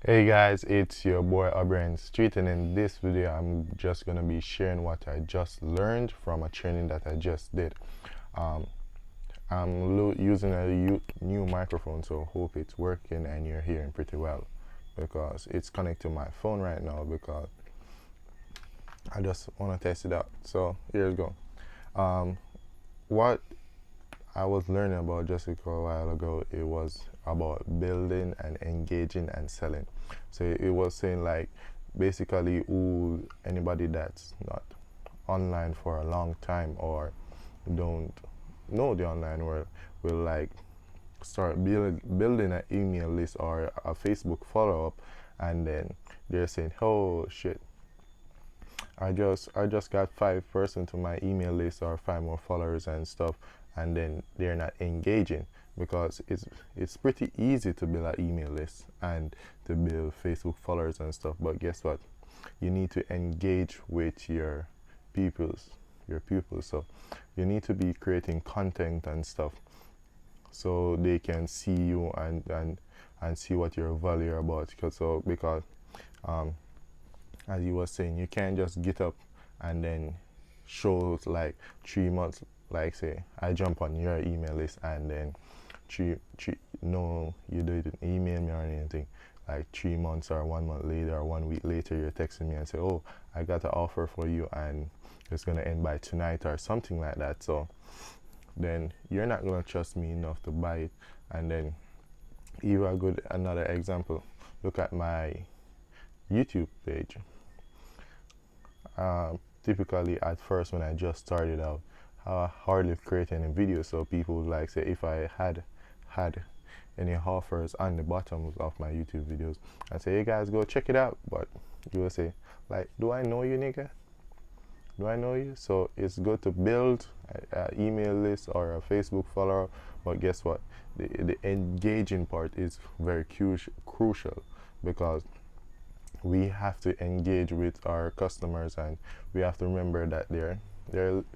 Hey guys, it's your boy Aubrey Streete, and in this video I'm just gonna be sharing what I just learned from a training that I just did. Um, I'm using a new microphone, so hope it's working and you're hearing pretty well, because it's connected to my phone right now because I just want to test it out. So here we go. Um, what I was learning about just a while ago, it was about building and engaging and selling. So it was saying like basically anybody that's not online for a long time or don't know the online world will like start building an email list or a Facebook follow up, and then they're saying, oh shit, I just got 5% to my email list or 5 more followers and stuff, and then they're not engaging because it's pretty easy to build an email list and to build Facebook followers and stuff. But guess what? You need to engage with your pupils. So you need to be creating content and stuff so they can see you and see what your value about. Because um, as you were saying, you can't just get up and then show like 3 months. Like say, I jump on your email list and then no, you didn't email me or anything. Like 3 months or 1 month later or 1 week later, you're texting me and say, "Oh, I got an offer for you and it's gonna end by tonight" or something like that. So then you're not gonna trust me enough to buy it. And then even another example. Look at my YouTube page. Typically at first when I just started out, I hardly create any videos, so people would like say if I had any offers on the bottom of my YouTube videos, I'd say, hey guys, go check it out. But you will say like, do I know you, nigga? Do I know you? So it's good to build an email list or a Facebook follower, but guess what? The engaging part is very crucial, because we have to engage with our customers, and we have to remember that they're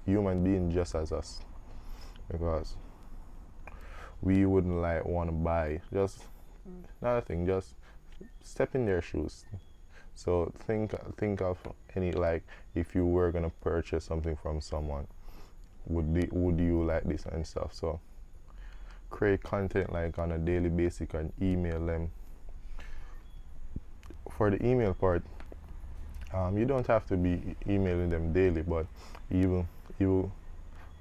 human beings just as us, because we wouldn't like want to buy just another thing, just step in their shoes. So think of any, like, if you were gonna purchase something from someone, would you like this and stuff. So create content like on a daily basis and email them. For the email part, you don't have to be emailing them daily, but you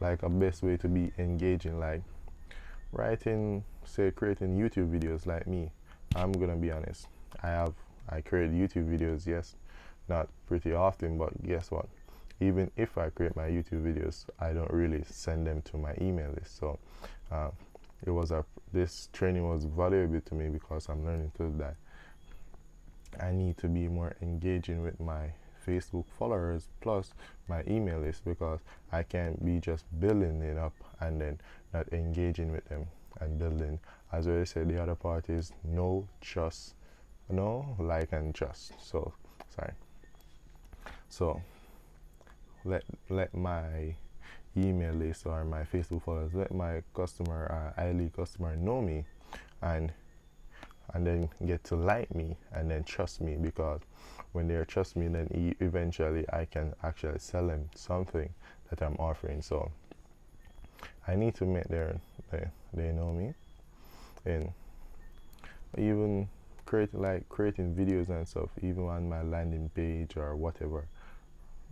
like a best way to be engaging, like writing, say creating YouTube videos. Like me, I'm gonna be honest, I create YouTube videos, yes, not pretty often, but guess what? Even if I create my YouTube videos, I don't really send them to my email list. So uh, this training was valuable to me because I'm learning too that I need to be more engaging with my Facebook followers plus my email list, because I can't be just building it up and then not engaging with them and building. As I said, the other part is no trust, no like and trust. So sorry. So let my email list or my Facebook followers, let my ideal customer know me, and then get to like me and then trust me, because when they trust me, then eventually I can actually sell them something that I'm offering. So I need to make they know me, and even creating videos and stuff, even on my landing page or whatever.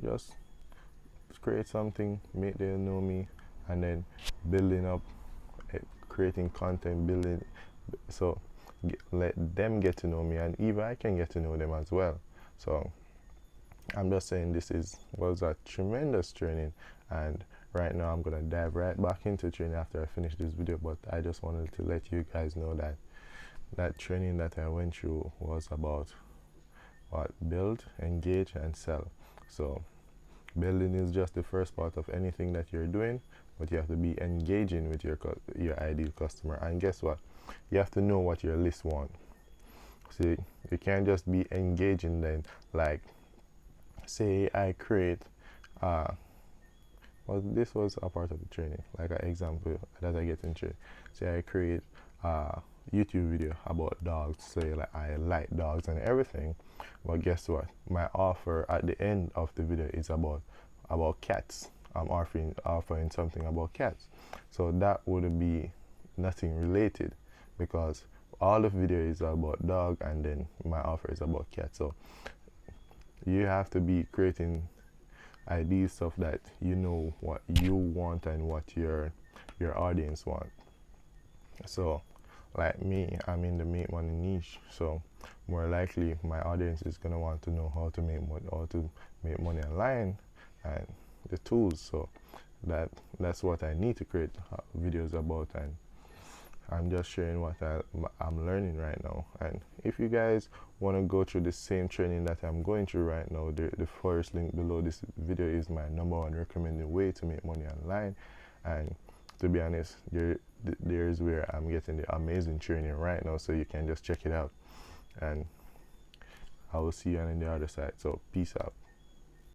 Just create something, make them know me, and then building up, creating content, building. So let them get to know me, and even I can get to know them as well. So I'm just saying was a tremendous training, and right now I'm gonna dive right back into training after I finish this video. But I just wanted to let you guys know that that training that I went through was about what? Build, engage, and sell. So building is just the first part of anything that you're doing, but you have to be engaging with your ideal customer. And guess what? You have to know what your list want. See, you can't just be engaging then. Like, say I create, well, this was a part of the training, like an example that I get in training. Say I create YouTube video about dogs, say like I like dogs and everything, but guess what, my offer at the end of the video is about cats. I'm offering something about cats, so that would be nothing related, because all the video is about dog and then my offer is about cats. So you have to be creating ideas, stuff that you know what you want and what your audience want. So like me, I'm in the make money niche, so more likely my audience is gonna want to know how to make money online and the tools. So that's what I need to create videos about, and I'm just sharing what I'm learning right now. And if you guys want to go through the same training that I'm going through right now, the first link below this video is my #1 recommended way to make money online. And to be honest, there's where I'm getting the amazing training right now, so you can just check it out. And I will see you on the other side. So peace out.